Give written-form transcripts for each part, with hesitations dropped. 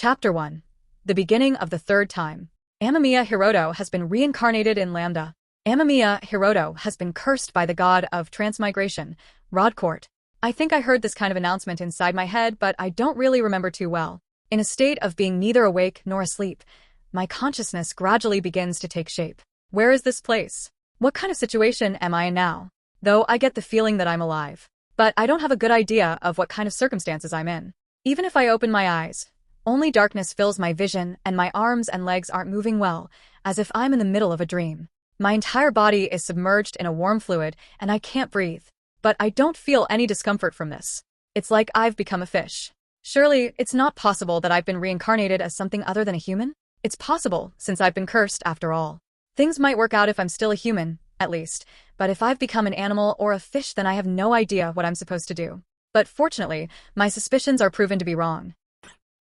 Chapter 1. The beginning of the third time. Amamiya Hiroto has been reincarnated in Lambda. Amamiya Hiroto has been cursed by the god of transmigration, Rodcourt. I think I heard this kind of announcement inside my head, but I don't really remember too well. In a state of being neither awake nor asleep, my consciousness gradually begins to take shape. Where is this place? What kind of situation am I in now? Though I get the feeling that I'm alive, but I don't have a good idea of what kind of circumstances I'm in. Even if I open my eyes, only darkness fills my vision and my arms and legs aren't moving well, as if I'm in the middle of a dream. My entire body is submerged in a warm fluid and I can't breathe. But I don't feel any discomfort from this. It's like I've become a fish. Surely, it's not possible that I've been reincarnated as something other than a human? It's possible, since I've been cursed after all. Things might work out if I'm still a human, at least, but if I've become an animal or a fish, then I have no idea what I'm supposed to do. But fortunately, my suspicions are proven to be wrong.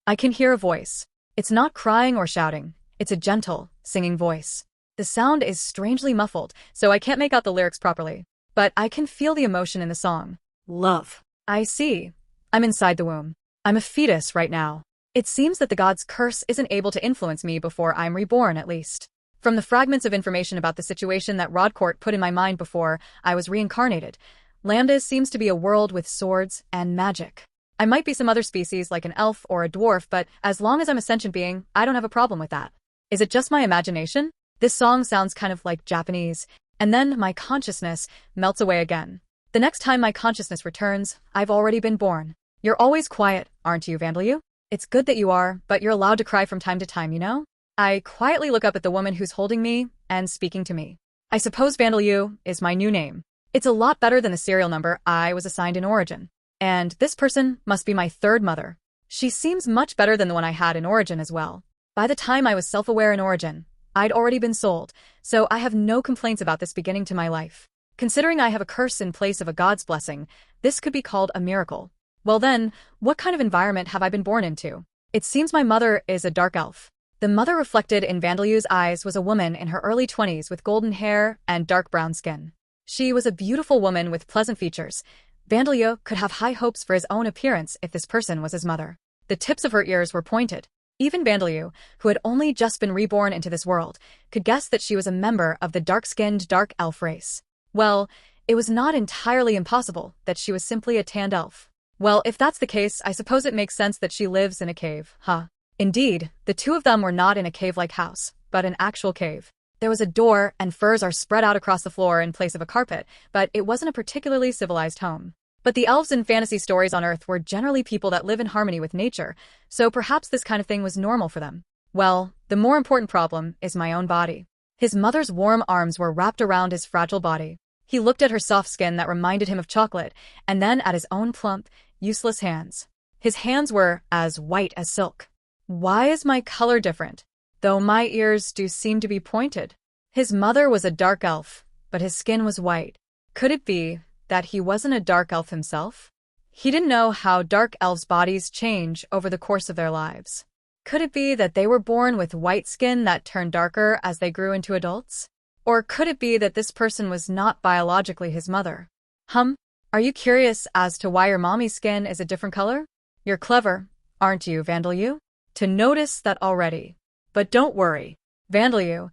I can hear a voice. It's not crying or shouting. It's a gentle, singing voice. The sound is strangely muffled, so I can't make out the lyrics properly. But I can feel the emotion in the song. Love. I see. I'm inside the womb. I'm a fetus right now. It seems that the god's curse isn't able to influence me before I'm reborn, at least. From the fragments of information about the situation that Rodcourt put in my mind before I was reincarnated, Lambda seems to be a world with swords and magic. I might be some other species like an elf or a dwarf, but as long as I'm a sentient being, I don't have a problem with that. Is it just my imagination? This song sounds kind of like Japanese, and then my consciousness melts away again. The next time my consciousness returns, I've already been born. You're always quiet, aren't you, Vandalyu? It's good that you are, but you're allowed to cry from time to time, you know? I quietly look up at the woman who's holding me and speaking to me. I suppose Vandalyu is my new name. It's a lot better than the serial number I was assigned in Origin. And this person must be my third mother. She seems much better than the one I had in Origin as well. By the time I was self-aware in Origin, I'd already been sold, so I have no complaints about this beginning to my life. Considering I have a curse in place of a god's blessing, this could be called a miracle. Well then, what kind of environment have I been born into? It seems my mother is a dark elf. The mother reflected in Vandalyu's eyes was a woman in her early 20s with golden hair and dark brown skin. She was a beautiful woman with pleasant features. Vandalyu could have high hopes for his own appearance if this person was his mother. The tips of her ears were pointed. Even Vandalyu, who had only just been reborn into this world, could guess that she was a member of the dark-skinned dark elf race. Well, it was not entirely impossible that she was simply a tanned elf. Well, if that's the case, I suppose it makes sense that she lives in a cave, huh? Indeed, the two of them were not in a cave-like house, but an actual cave. There was a door, and furs are spread out across the floor in place of a carpet, but it wasn't a particularly civilized home. But the elves in fantasy stories on Earth were generally people that live in harmony with nature, so perhaps this kind of thing was normal for them. Well, the more important problem is my own body. His mother's warm arms were wrapped around his fragile body. He looked at her soft skin that reminded him of chocolate, and then at his own plump, useless hands. His hands were as white as silk. Why is my color different? Though my ears do seem to be pointed. His mother was a dark elf, but his skin was white. Could it be that he wasn't a dark elf himself? He didn't know how dark elves' bodies change over the course of their lives. Could it be that they were born with white skin that turned darker as they grew into adults? Or could it be that this person was not biologically his mother? Are you curious as to why your mommy's skin is a different color? You're clever, aren't you, Vandalyu? To notice that already. But don't worry, Vandalyu,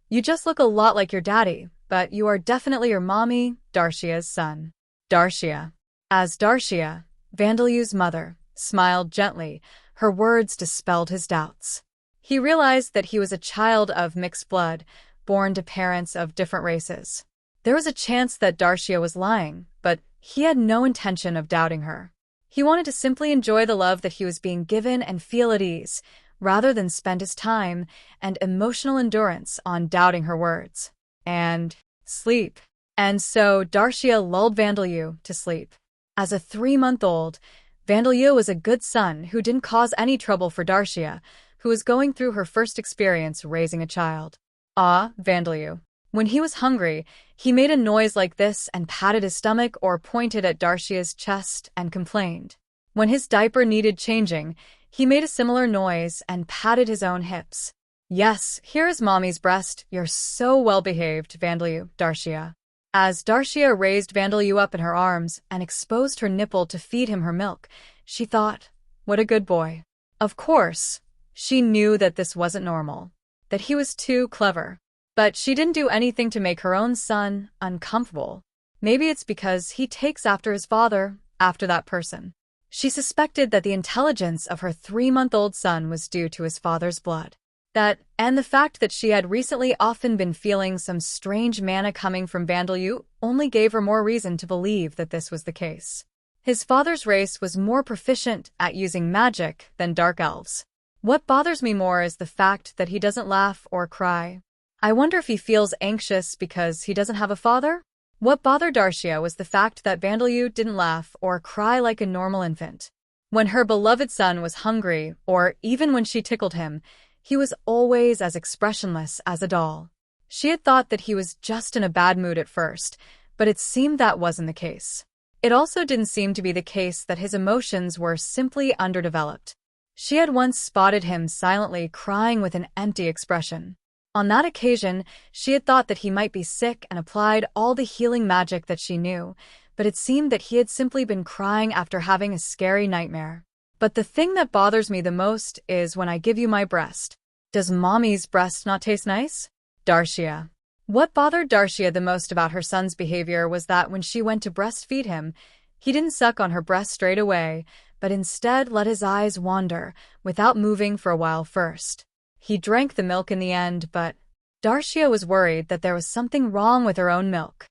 you just look a lot like your daddy, but you are definitely your mommy, Darshia's son. Darshia. As Darshia, Vandalyu's mother, smiled gently, her words dispelled his doubts. He realized that he was a child of mixed blood, born to parents of different races. There was a chance that Darshia was lying, but he had no intention of doubting her. He wanted to simply enjoy the love that he was being given and feel at ease, rather than spend his time and emotional endurance on doubting her words. And sleep. And so Darshia lulled Vandalyu to sleep. As a 3-month-old, Vandalyu was a good son who didn't cause any trouble for Darshia, who was going through her first experience raising a child. Ah, Vandalyu. When he was hungry, he made a noise like this and patted his stomach or pointed at Darshia's chest and complained. When his diaper needed changing, he made a similar noise and patted his own hips. Yes, here is mommy's breast. You're so well-behaved, Vandalyu, Darshia. As Darshia raised Vandalyu up in her arms and exposed her nipple to feed him her milk, she thought, what a good boy. Of course, She knew that this wasn't normal, that he was too clever. But she didn't do anything to make her own son uncomfortable. Maybe it's because he takes after his father, after that person. She suspected that the intelligence of her 3-month-old son was due to his father's blood. And the fact that she had recently often been feeling some strange mana coming from Vandelyu only gave her more reason to believe that this was the case. His father's race was more proficient at using magic than dark elves. What bothers me more is the fact that he doesn't laugh or cry. I wonder if he feels anxious because he doesn't have a father? What bothered Darcia was the fact that Vandelyu didn't laugh or cry like a normal infant. When her beloved son was hungry, or even when she tickled him, he was always as expressionless as a doll. She had thought that he was just in a bad mood at first, but it seemed that wasn't the case. It also didn't seem to be the case that his emotions were simply underdeveloped. She had once spotted him silently crying with an empty expression. On that occasion, she had thought that he might be sick and applied all the healing magic that she knew, but it seemed that he had simply been crying after having a scary nightmare. But the thing that bothers me the most is when I give you my breast. Does mommy's breast not taste nice? Darcia. What bothered Darcia the most about her son's behavior was that when she went to breastfeed him, he didn't suck on her breast straight away, but instead let his eyes wander, without moving for a while first. He drank the milk in the end, but Darcia was worried that there was something wrong with her own milk.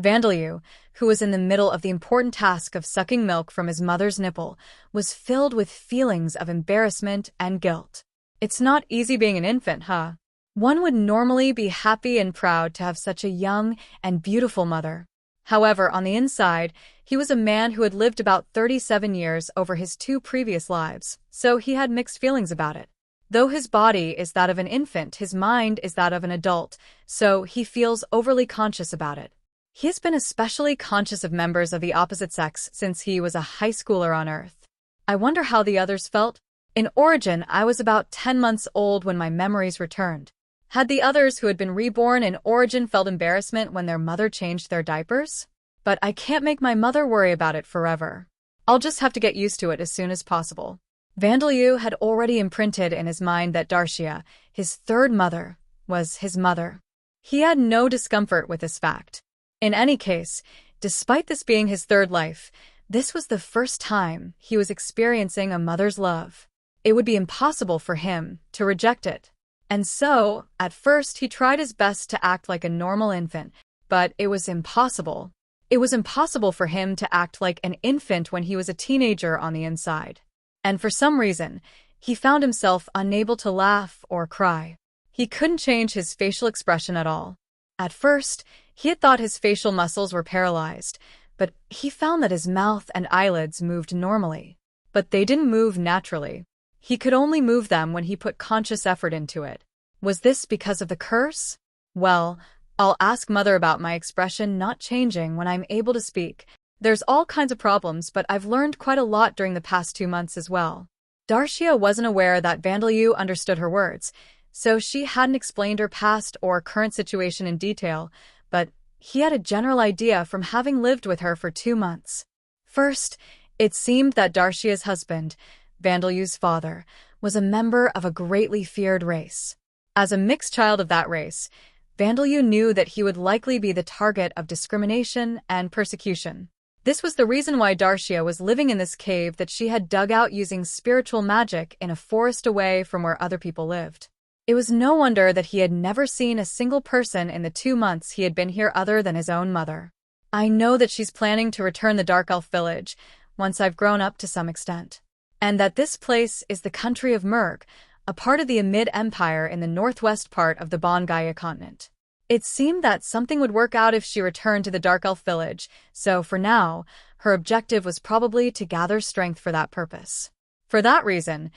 Vandelyu, who was in the middle of the important task of sucking milk from his mother's nipple, was filled with feelings of embarrassment and guilt. It's not easy being an infant, huh? One would normally be happy and proud to have such a young and beautiful mother. However, on the inside, he was a man who had lived about 37 years over his 2 previous lives, so he had mixed feelings about it. Though his body is that of an infant, his mind is that of an adult, so he feels overly conscious about it. He has been especially conscious of members of the opposite sex since he was a high schooler on Earth. I wonder how the others felt. In origin, I was about 10 months old when my memories returned. Had the others who had been reborn in origin felt embarrassment when their mother changed their diapers? But I can't make my mother worry about it forever. I'll just have to get used to it as soon as possible. Vandelyu had already imprinted in his mind that Darcia, his third mother, was his mother. He had no discomfort with this fact. In any case, despite this being his third life, this was the first time he was experiencing a mother's love. It would be impossible for him to reject it. And so, at first he tried his best to act like a normal infant, but it was impossible. It was impossible for him to act like an infant when he was a teenager on the inside. And for some reason, he found himself unable to laugh or cry. He couldn't change his facial expression at all. At first, he had thought his facial muscles were paralyzed, but he found that his mouth and eyelids moved normally. But they didn't move naturally. He could only move them when he put conscious effort into it. Was this because of the curse? Well, I'll ask Mother about my expression not changing when I'm able to speak. There's all kinds of problems, but I've learned quite a lot during the past 2 months as well. Darcia wasn't aware that Vandelyu understood her words, so she hadn't explained her past or current situation in detail, but he had a general idea from having lived with her for 2 months. First, it seemed that Darcia's husband, Vandelyu's father, was a member of a greatly feared race. As a mixed child of that race, Vandelyu knew that he would likely be the target of discrimination and persecution. This was the reason why Darcia was living in this cave that she had dug out using spiritual magic in a forest away from where other people lived. It was no wonder that he had never seen a single person in the 2 months he had been here other than his own mother. I know that she's planning to return the Dark Elf village once I've grown up to some extent. And that this place is the country of Murg, a part of the Amid Empire in the northwest part of the Bongaya continent. It seemed that something would work out if she returned to the Dark Elf village, so for now, her objective was probably to gather strength for that purpose. For that reason,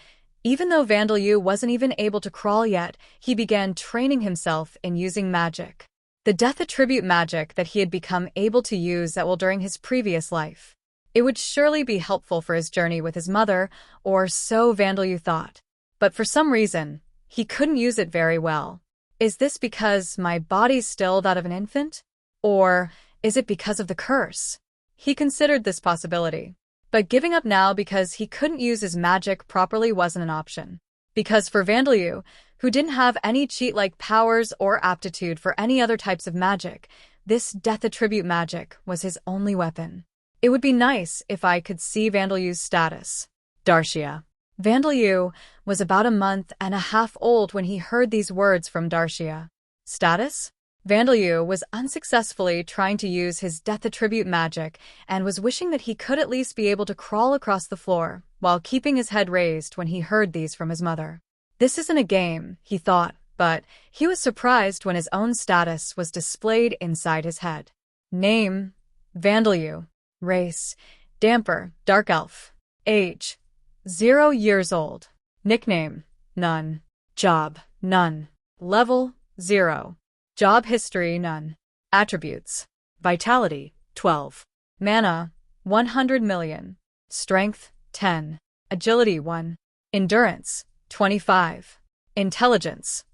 even though Vandelyu wasn't even able to crawl yet, he began training himself in using magic. The death attribute magic that he had become able to use during his previous life. It would surely be helpful for his journey with his mother, or so Vandelyu thought. But for some reason, he couldn't use it very well. Is this because my body's still that of an infant? Or is it because of the curse? He considered this possibility. But giving up now because he couldn't use his magic properly wasn't an option. Because for Vandalyu, who didn't have any cheat-like powers or aptitude for any other types of magic, this death attribute magic was his only weapon. It would be nice if I could see Vandalyu's status. Darshia. Vandalyu was about a month and a half old when he heard these words from Darshia. Status? Vandalyu was unsuccessfully trying to use his death attribute magic and was wishing that he could at least be able to crawl across the floor while keeping his head raised when he heard these from his mother. This isn't a game, he thought, but he was surprised when his own status was displayed inside his head. Name: Vandalyu. Race: Damper, Dark Elf. Age: 0 years old. Nickname: None. Job: None. Level: 0. Job history: None. Attributes: Vitality: 12. Mana: 100 million. Strength: 10. Agility: 1. Endurance: 25. Intelligence: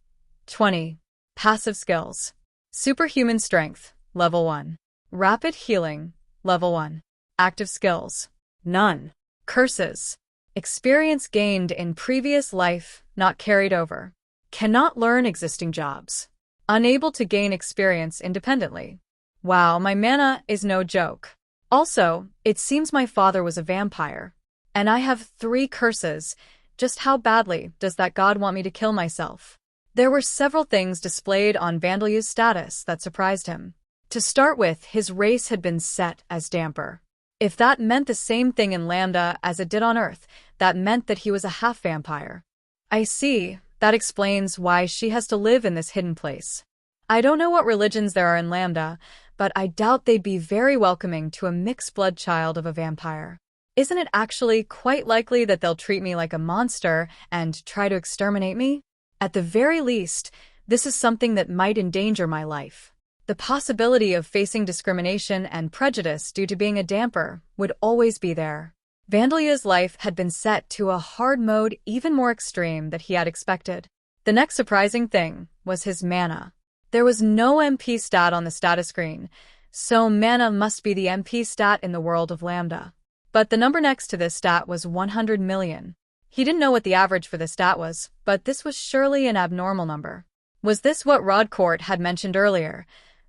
20. Passive skills: Superhuman strength, level 1. Rapid healing, level 1. Active skills: None. Curses: Experience gained in previous life, not carried over. Cannot learn existing jobs. Unable to gain experience independently. Wow, my mana is no joke. Also, it seems my father was a vampire. And I have 3 curses. Just how badly does that god want me to kill myself? There were several things displayed on Vandalyu's status that surprised him. To start with, his race had been set as Damper. If that meant the same thing in Lambda as it did on Earth, that meant that he was a half-vampire. I see. That explains why she has to live in this hidden place. I don't know what religions there are in Lambda, but I doubt they'd be very welcoming to a mixed-blood child of a vampire. Isn't it actually quite likely that they'll treat me like a monster and try to exterminate me? At the very least, this is something that might endanger my life. The possibility of facing discrimination and prejudice due to being a Damper would always be there. Vandalyu's life had been set to a hard mode even more extreme than he had expected. The next surprising thing was his mana. There was no MP stat on the status screen, so mana must be the MP stat in the world of Lambda. But the number next to this stat was 100 million. He didn't know what the average for this stat was, but this was surely an abnormal number. Was this what Rodcourt had mentioned earlier?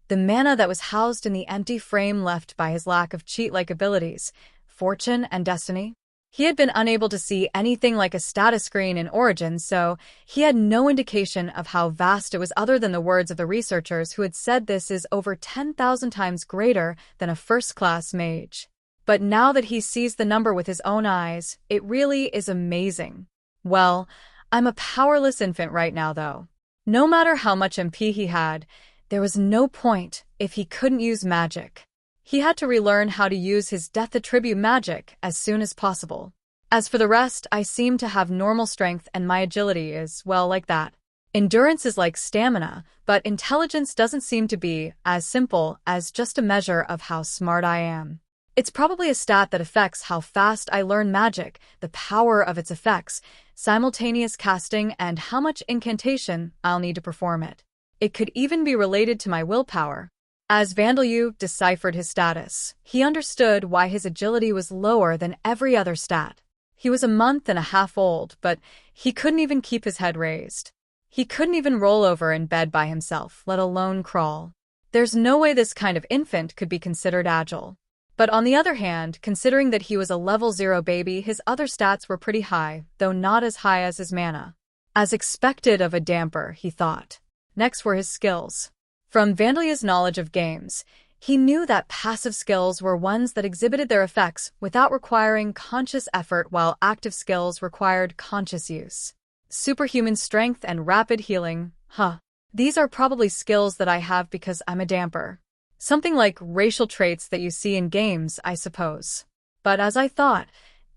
The mana that was housed in the empty frame left by his lack of cheat-like abilities, fortune and destiny? He had been unable to see anything like a status screen in Origin, so he had no indication of how vast it was other than the words of the researchers who had said this is over 10,000 times greater than a first-class mage. But now that he sees the number with his own eyes, it really is amazing. Well, I'm a powerless infant right now, though. No matter how much MP he had, there was no point if he couldn't use magic. He had to relearn how to use his death attribute magic as soon as possible. As for the rest, I seem to have normal strength and my agility is, well, like that. Endurance is like stamina, but intelligence doesn't seem to be as simple as just a measure of how smart I am. It's probably a stat that affects how fast I learn magic, the power of its effects, simultaneous casting, and how much incantation I'll need to perform it. It could even be related to my willpower. As Vandalyu deciphered his status, he understood why his agility was lower than every other stat. He was a month and a half old, but he couldn't even keep his head raised. He couldn't even roll over in bed by himself, let alone crawl. There's no way this kind of infant could be considered agile. But on the other hand, considering that he was a level 0 baby, his other stats were pretty high, though not as high as his mana. As expected of a Damper, he thought. Next were his skills. From Vandalyu's knowledge of games, he knew that passive skills were ones that exhibited their effects without requiring conscious effort, while active skills required conscious use. Superhuman strength and rapid healing, These are probably skills that I have because I'm a Damper. Something like racial traits that you see in games, I suppose. But as I thought,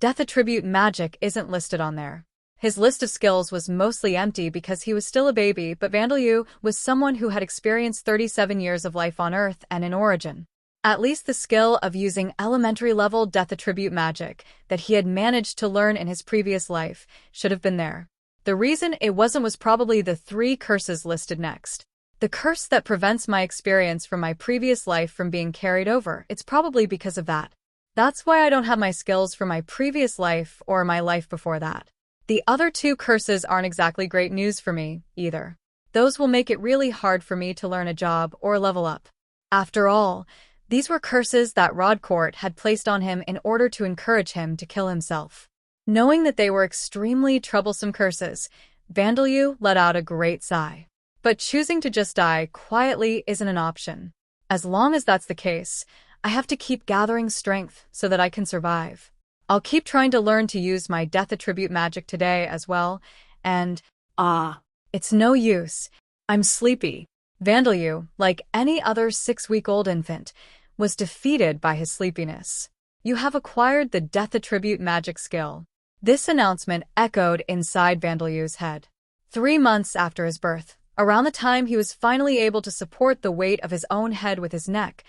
death attribute magic isn't listed on there. His list of skills was mostly empty because he was still a baby, but Vandalyu was someone who had experienced 37 years of life on Earth and in Origin. At least the skill of using elementary-level death attribute magic that he had managed to learn in his previous life should have been there. The reason it wasn't was probably the 3 curses listed next. The curse that prevents my experience from my previous life from being carried over, it's probably because of that. That's why I don't have my skills from my previous life or my life before that. The other two curses aren't exactly great news for me, either. Those will make it really hard for me to learn a job or level up. After all, these were curses that Rodcourt had placed on him in order to encourage him to kill himself. Knowing that they were extremely troublesome curses, Vandalyu let out a great sigh. But choosing to just die quietly isn't an option. As long as that's the case, I have to keep gathering strength so that I can survive. I'll keep trying to learn to use my death attribute magic today as well, and it's no use. I'm sleepy. Vandalyu, like any other 6-week-old infant, was defeated by his sleepiness. You have acquired the death attribute magic skill. This announcement echoed inside Vandalyu's head. 3 months after his birth, around the time he was finally able to support the weight of his own head with his neck,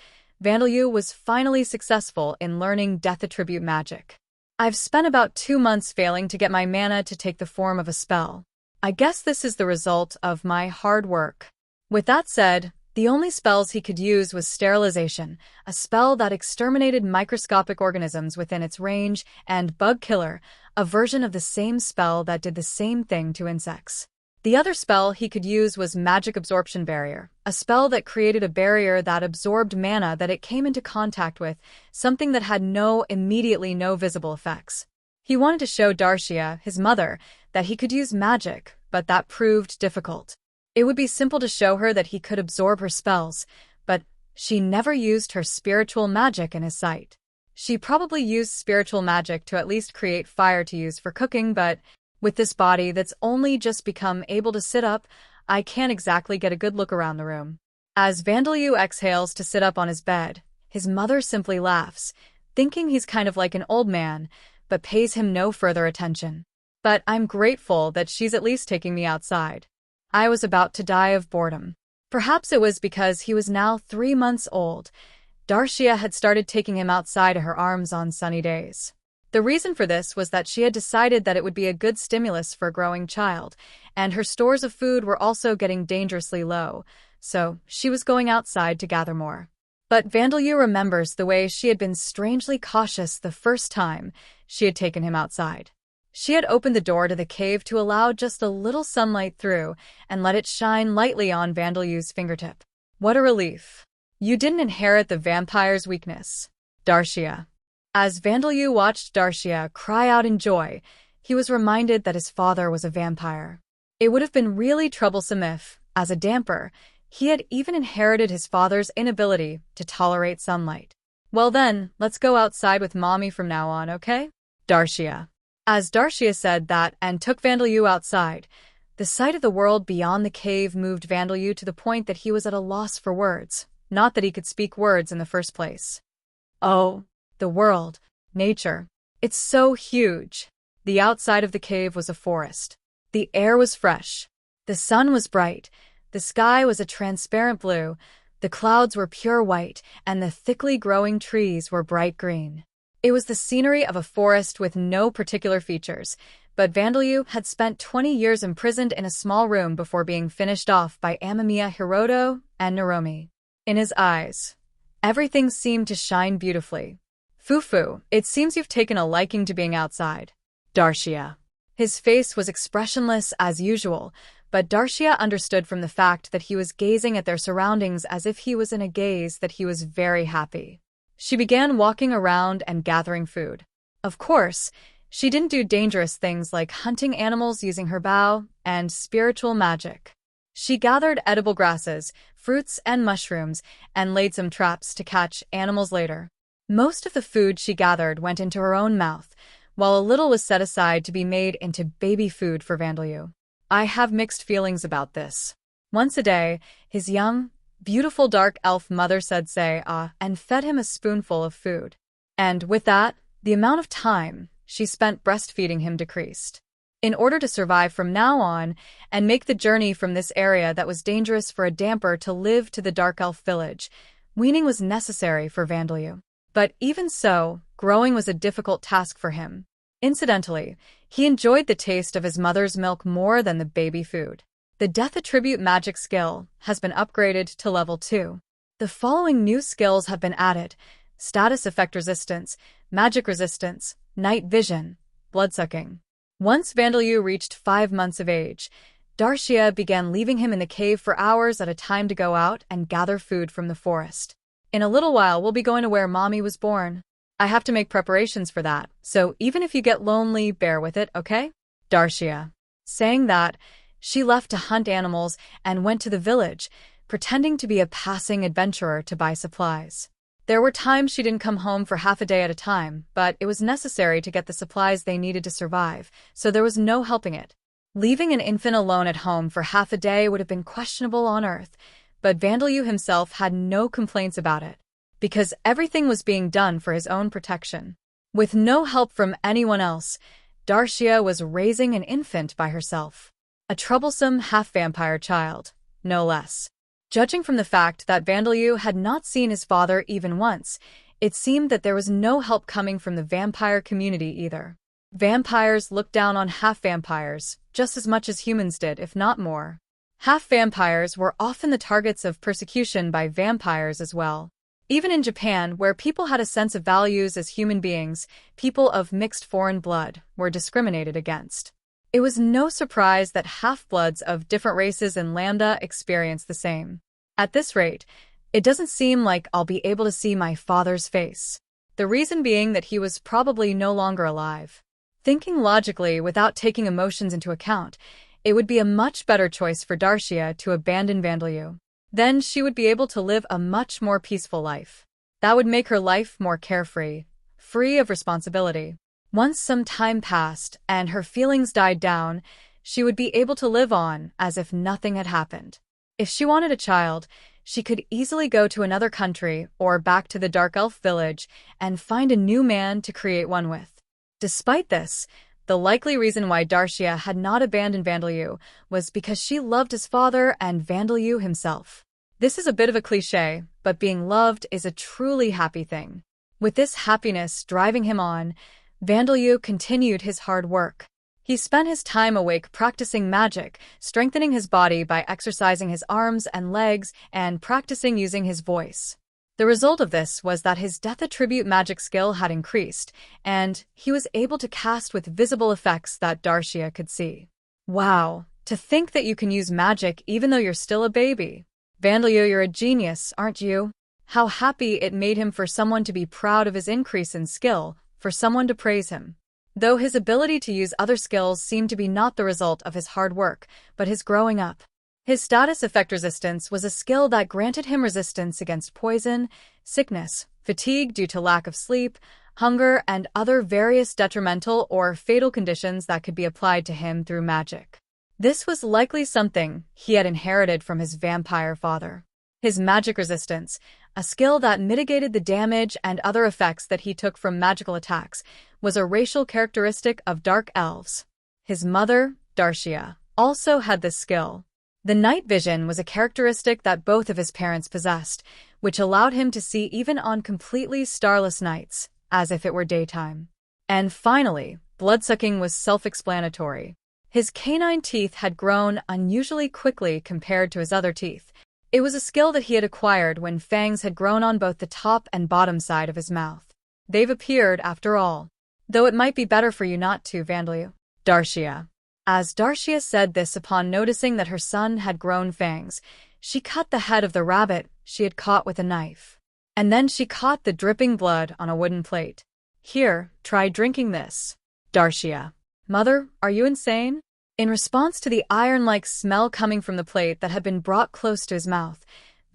Vandalyu was finally successful in learning death attribute magic. I've spent about 2 months failing to get my mana to take the form of a spell. I guess this is the result of my hard work. With that said, the only spells he could use was sterilization, a spell that exterminated microscopic organisms within its range, and Bug Killer, a version of the same spell that did the same thing to insects. The other spell he could use was Magic Absorption Barrier, a spell that created a barrier that absorbed mana that it came into contact with, something that had no visible effects. He wanted to show Darshia, his mother, that he could use magic, but that proved difficult. It would be simple to show her that he could absorb her spells, but she never used her spiritual magic in his sight. She probably used spiritual magic to at least create fire to use for cooking, but with this body that's only just become able to sit up, I can't exactly get a good look around the room. As Vandalyu exhales to sit up on his bed, his mother simply laughs, thinking he's kind of like an old man, but pays him no further attention. But I'm grateful that she's at least taking me outside. I was about to die of boredom. Perhaps it was because he was now 3 months old. Darshia had started taking him outside of her arms on sunny days. The reason for this was that she had decided that it would be a good stimulus for a growing child, and her stores of food were also getting dangerously low, so she was going outside to gather more. But Vandalyu remembers the way she had been strangely cautious the first time she had taken him outside. She had opened the door to the cave to allow just a little sunlight through and let it shine lightly on Vandalyu's fingertip. What a relief. You didn't inherit the vampire's weakness. Darshia. As Vandalyu watched Darshia cry out in joy, he was reminded that his father was a vampire. It would have been really troublesome if, as a damper, he had even inherited his father's inability to tolerate sunlight. Well then, let's go outside with mommy from now on, okay? Darshia. As Darshia said that and took Vandalyu outside, the sight of the world beyond the cave moved Vandalyu to the point that he was at a loss for words, not that he could speak words in the first place. Oh, the world, nature. It's so huge. The outside of the cave was a forest. The air was fresh. The sun was bright. The sky was a transparent blue. The clouds were pure white, and the thickly growing trees were bright green. It was the scenery of a forest with no particular features, but Vandalyu had spent 20 years imprisoned in a small room before being finished off by Amamiya Hiroto and Naromi. In his eyes, everything seemed to shine beautifully. Fufu, it seems you've taken a liking to being outside. Darshia. His face was expressionless as usual, but Darshia understood from the fact that he was gazing at their surroundings as if he was in a gaze that he was very happy. She began walking around and gathering food. Of course, she didn't do dangerous things like hunting animals using her bow and spiritual magic. She gathered edible grasses, fruits, and mushrooms, and laid some traps to catch animals later. Most of the food she gathered went into her own mouth, while a little was set aside to be made into baby food for Vandalyu. I have mixed feelings about this. Once a day, his young, beautiful dark elf mother said say and fed him a spoonful of food. And with that, the amount of time she spent breastfeeding him decreased. In order to survive from now on and make the journey from this area that was dangerous for a damper to live to the dark elf village, weaning was necessary for Vandalyu. But even so, growing was a difficult task for him. Incidentally, he enjoyed the taste of his mother's milk more than the baby food. The Death Attribute magic skill has been upgraded to level 2. The following new skills have been added: Status Effect Resistance, Magic Resistance, Night Vision, Bloodsucking. Once Vandalyu reached 5 months of age, Darshia began leaving him in the cave for hours at a time to go out and gather food from the forest. In a little while, we'll be going to where Mommy was born. I have to make preparations for that, so even if you get lonely, bear with it, okay? Darshia. Saying that, she left to hunt animals and went to the village, pretending to be a passing adventurer to buy supplies. There were times she didn't come home for half a day at a time, but it was necessary to get the supplies they needed to survive, so there was no helping it. Leaving an infant alone at home for half a day would have been questionable on Earth, but Vandalyu himself had no complaints about it, because everything was being done for his own protection. With no help from anyone else, Darshia was raising an infant by herself. A troublesome half-vampire child, no less. Judging from the fact that Vandalyu had not seen his father even once, it seemed that there was no help coming from the vampire community either. Vampires looked down on half-vampires, just as much as humans did, if not more. Half-vampires were often the targets of persecution by vampires as well. Even in Japan, where people had a sense of values as human beings, people of mixed foreign blood were discriminated against. It was no surprise that half-bloods of different races in Lambda experienced the same. At this rate, it doesn't seem like I'll be able to see my father's face. The reason being that he was probably no longer alive. Thinking logically without taking emotions into account, it would be a much better choice for Darshia to abandon Vandalyu. Then she would be able to live a much more peaceful life. That would make her life more carefree, free of responsibility. Once some time passed and her feelings died down, she would be able to live on as if nothing had happened. If she wanted a child, she could easily go to another country or back to the Dark Elf village and find a new man to create one with. Despite this, the likely reason why Darshia had not abandoned Vandalyu was because she loved his father and Vandalyu himself. This is a bit of a cliché, but being loved is a truly happy thing. With this happiness driving him on, Vandalyu continued his hard work. He spent his time awake practicing magic, strengthening his body by exercising his arms and legs, and practicing using his voice. The result of this was that his death attribute magic skill had increased, and he was able to cast with visible effects that Darshia could see. Wow, to think that you can use magic even though you're still a baby. Vandalyu, you're a genius, aren't you? How happy it made him for someone to be proud of his increase in skill, for someone to praise him. Though his ability to use other skills seemed to be not the result of his hard work, but his growing up. His status effect resistance was a skill that granted him resistance against poison, sickness, fatigue due to lack of sleep, hunger, and other various detrimental or fatal conditions that could be applied to him through magic. This was likely something he had inherited from his vampire father. His magic resistance, a skill that mitigated the damage and other effects that he took from magical attacks, was a racial characteristic of dark elves. His mother, Darshia, also had this skill. The night vision was a characteristic that both of his parents possessed, which allowed him to see even on completely starless nights, as if it were daytime. And finally, bloodsucking was self-explanatory. His canine teeth had grown unusually quickly compared to his other teeth. It was a skill that he had acquired when fangs had grown on both the top and bottom side of his mouth. They've appeared, after all. Though it might be better for you not to, Vandalyu. Darshia. As Darshia said this upon noticing that her son had grown fangs, she cut the head of the rabbit she had caught with a knife. And then she caught the dripping blood on a wooden plate. Here, try drinking this. Darshia. Mother, are you insane? In response to the iron-like smell coming from the plate that had been brought close to his mouth,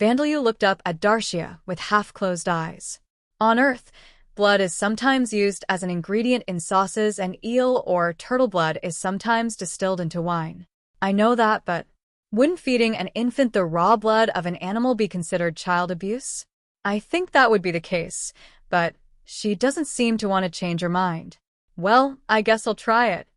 Vandalyu looked up at Darshia with half-closed eyes. On Earth, blood is sometimes used as an ingredient in sauces, and eel or turtle blood is sometimes distilled into wine. I know that, but wouldn't feeding an infant the raw blood of an animal be considered child abuse? I think that would be the case, but she doesn't seem to want to change her mind. Well, I guess I'll try it.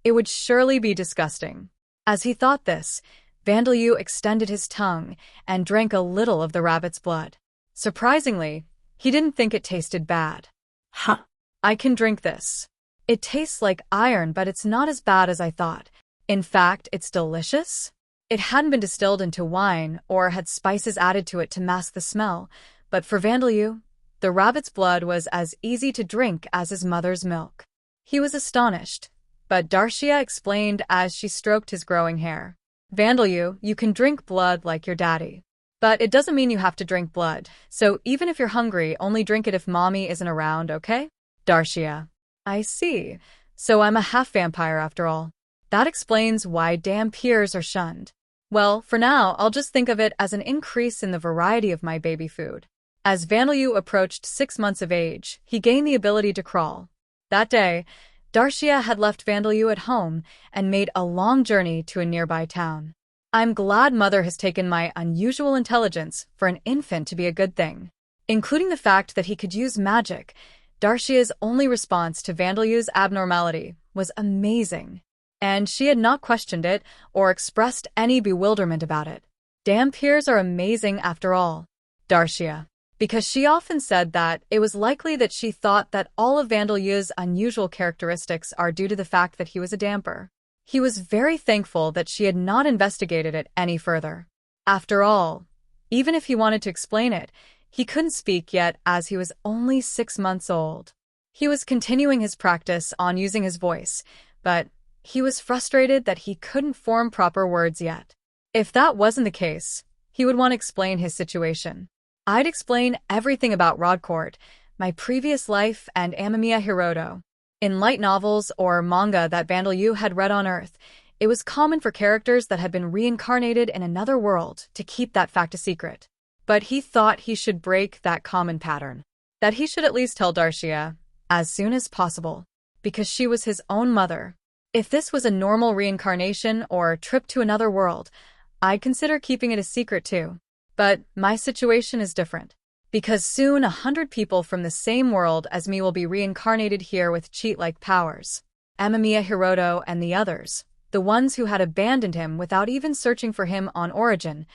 It would surely be disgusting. As he thought this, Vandalyu extended his tongue and drank a little of the rabbit's blood. Surprisingly, he didn't think it tasted bad. Huh. I can drink this. It tastes like iron, but it's not as bad as I thought. In fact, it's delicious. It hadn't been distilled into wine or had spices added to it to mask the smell, but for Vandalyu, the rabbit's blood was as easy to drink as his mother's milk. He was astonished, but Darcia explained as she stroked his growing hair. Vandalyu, you can drink blood like your daddy. But it doesn't mean you have to drink blood, so even if you're hungry, only drink it if mommy isn't around, okay? Darcia. I see. So I'm a half-vampire after all. That explains why damn peers are shunned. Well, for now, I'll just think of it as an increase in the variety of my baby food. As Vandalyu approached 6 months of age, he gained the ability to crawl. That day, Darcia had left Vandalyu at home and made a long journey to a nearby town. I'm glad Mother has taken my unusual intelligence for an infant to be a good thing. Including the fact that he could use magic, Darcia's only response to Vandalyu's abnormality was amazing. And she had not questioned it or expressed any bewilderment about it. Damn peers are amazing after all. Darcia. Because she often said that it was likely that she thought that all of Vandalyu's unusual characteristics are due to the fact that he was a damper. He was very thankful that she had not investigated it any further. After all, even if he wanted to explain it, he couldn't speak yet as he was only 6 months old. He was continuing his practice on using his voice, but he was frustrated that he couldn't form proper words yet. If that wasn't the case, he would want to explain his situation. I'd explain everything about Rodcourt, my previous life, and Amamiya Hiroto. In light novels or manga that Vandalyu had read on Earth, it was common for characters that had been reincarnated in another world to keep that fact a secret. But he thought he should break that common pattern. That he should at least tell Darcia as soon as possible, because she was his own mother. If this was a normal reincarnation or trip to another world, I'd consider keeping it a secret too. But my situation is different. Because soon 100 people from the same world as me will be reincarnated here with cheat-like powers. Amamiya Hiroto and the others, the ones who had abandoned him without even searching for him on Origin,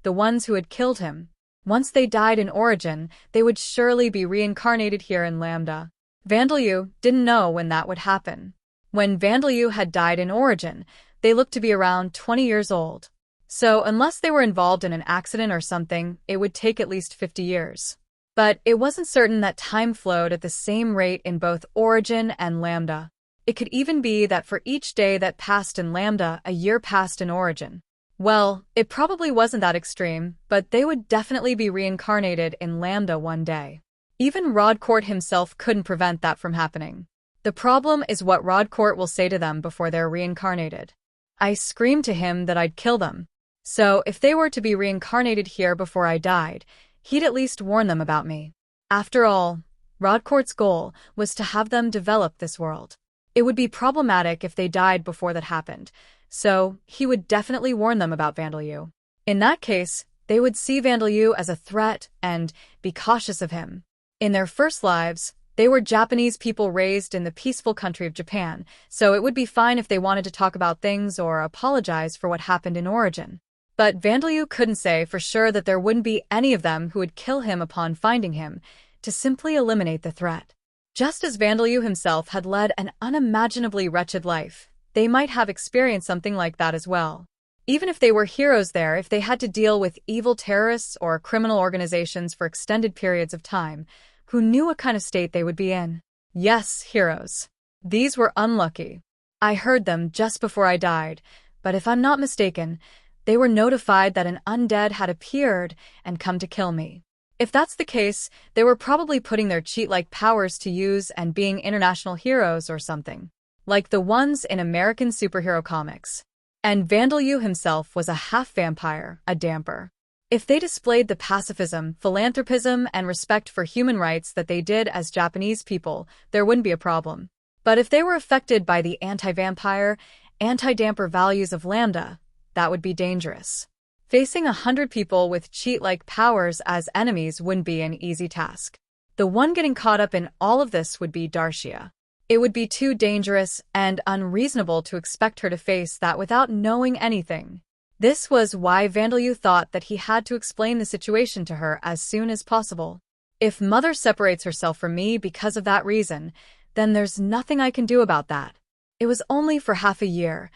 the ones who had killed him. Once they died in Origin, they would surely be reincarnated here in Lambda. Vandalyu didn't know when that would happen. When Vandalyu had died in Origin, they looked to be around 20 years old. So unless they were involved in an accident or something, it would take at least 50 years. But it wasn't certain that time flowed at the same rate in both Origin and Lambda. It could even be that for each day that passed in Lambda, a year passed in Origin. Well, it probably wasn't that extreme, but they would definitely be reincarnated in Lambda one day. Even Rodcourt himself couldn't prevent that from happening. The problem is what Rodcourt will say to them before they're reincarnated. I screamed to him that I'd kill them. So if they were to be reincarnated here before I died, he'd at least warn them about me. After all, Rodcourt's goal was to have them develop this world. It would be problematic if they died before that happened, so he would definitely warn them about Vandalyu. In that case, they would see Vandalyu as a threat and be cautious of him. In their first lives, they were Japanese people raised in the peaceful country of Japan, so it would be fine if they wanted to talk about things or apologize for what happened in Origin. But Vandalyu couldn't say for sure that there wouldn't be any of them who would kill him upon finding him, to simply eliminate the threat. Just as Vandalyu himself had led an unimaginably wretched life, they might have experienced something like that as well. Even if they were heroes there, if they had to deal with evil terrorists or criminal organizations for extended periods of time, who knew what kind of state they would be in? Yes, heroes. These were unlucky. I heard them just before I died, but if I'm not mistaken, they were notified that an undead had appeared and come to kill me. If that's the case, they were probably putting their cheat-like powers to use and being international heroes or something, like the ones in American superhero comics. And Vandalyu himself was a half-vampire, a damper. If they displayed the pacifism, philanthropism, and respect for human rights that they did as Japanese people, there wouldn't be a problem. But if they were affected by the anti-vampire, anti-damper values of Lambda, that would be dangerous. Facing 100 people with cheat-like powers as enemies wouldn't be an easy task. The one getting caught up in all of this would be Darcia. It would be too dangerous and unreasonable to expect her to face that without knowing anything. This was why Vandalyu thought that he had to explain the situation to her as soon as possible. If Mother separates herself from me because of that reason, then there's nothing I can do about that. It was only for half a year,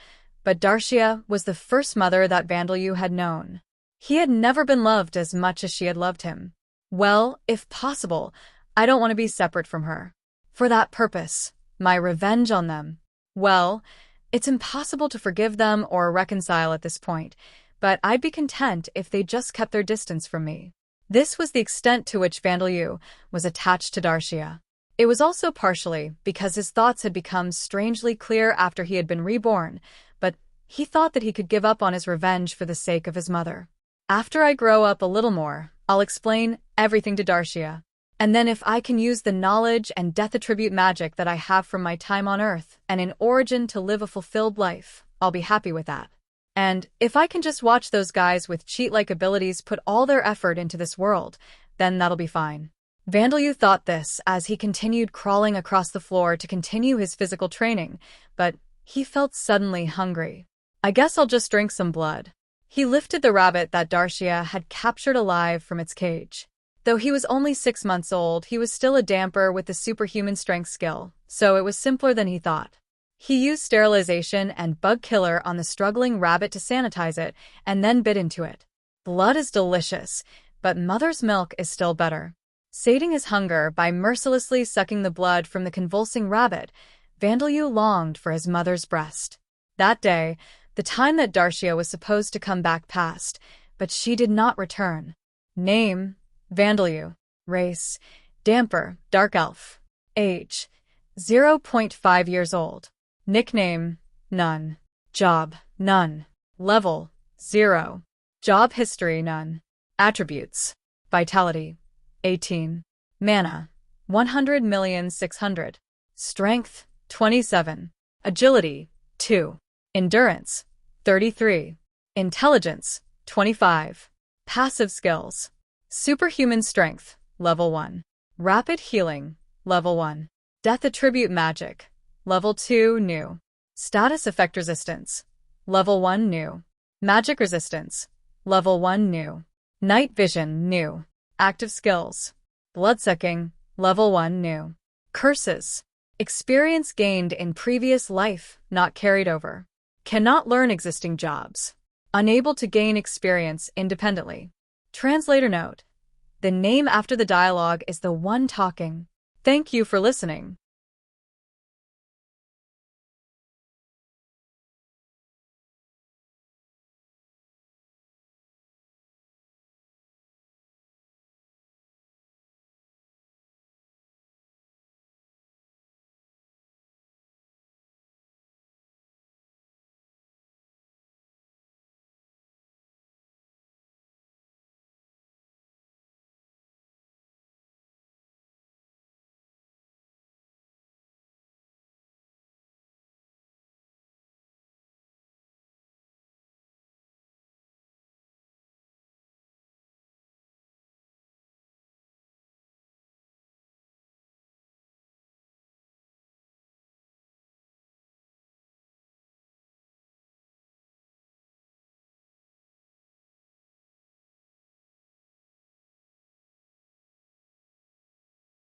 but Darcia was the first mother that Vandalyu had known. He had never been loved as much as she had loved him. Well, if possible, I don't want to be separate from her. For that purpose, my revenge on them. Well, it's impossible to forgive them or reconcile at this point, but I'd be content if they just kept their distance from me. This was the extent to which Vandalyu was attached to Darshia. It was also partially because his thoughts had become strangely clear after he had been reborn, but he thought that he could give up on his revenge for the sake of his mother. After I grow up a little more, I'll explain everything to Darshia. And then if I can use the knowledge and death attribute magic that I have from my time on Earth and in Origin to live a fulfilled life, I'll be happy with that. And if I can just watch those guys with cheat-like abilities put all their effort into this world, then that'll be fine. Vandalyu thought this as he continued crawling across the floor to continue his physical training, but he felt suddenly hungry. I guess I'll just drink some blood. He lifted the rabbit that Darshia had captured alive from its cage. Though he was only 6 months old, he was still a damper with the superhuman strength skill, so it was simpler than he thought. He used sterilization and bug killer on the struggling rabbit to sanitize it, and then bit into it. Blood is delicious, but mother's milk is still better. Sating his hunger by mercilessly sucking the blood from the convulsing rabbit, Vandalyu longed for his mother's breast. That day, the time that Darshia was supposed to come back passed, but she did not return. Name: Vandalyu. Race: Damper, Dark Elf. Age: 0.5 years old. Nickname: None. Job: None. Level: 0. Job history: None. Attributes: Vitality: 18. Mana: 100,600,000. Strength: 27. Agility: 2. Endurance: 33. Intelligence: 25. Passive skills: Superhuman Strength, Level 1. Rapid Healing, Level 1. Death Attribute Magic, Level 2 New. Status Effect Resistance, Level 1 New. Magic Resistance, Level 1 New. Night Vision New. Active Skills: Bloodsucking, Level 1 New. Curses: Experience gained in previous life, not carried over. Cannot learn existing jobs. Unable to gain experience independently. Translator note: the name after the dialogue is the one talking. Thank you for listening.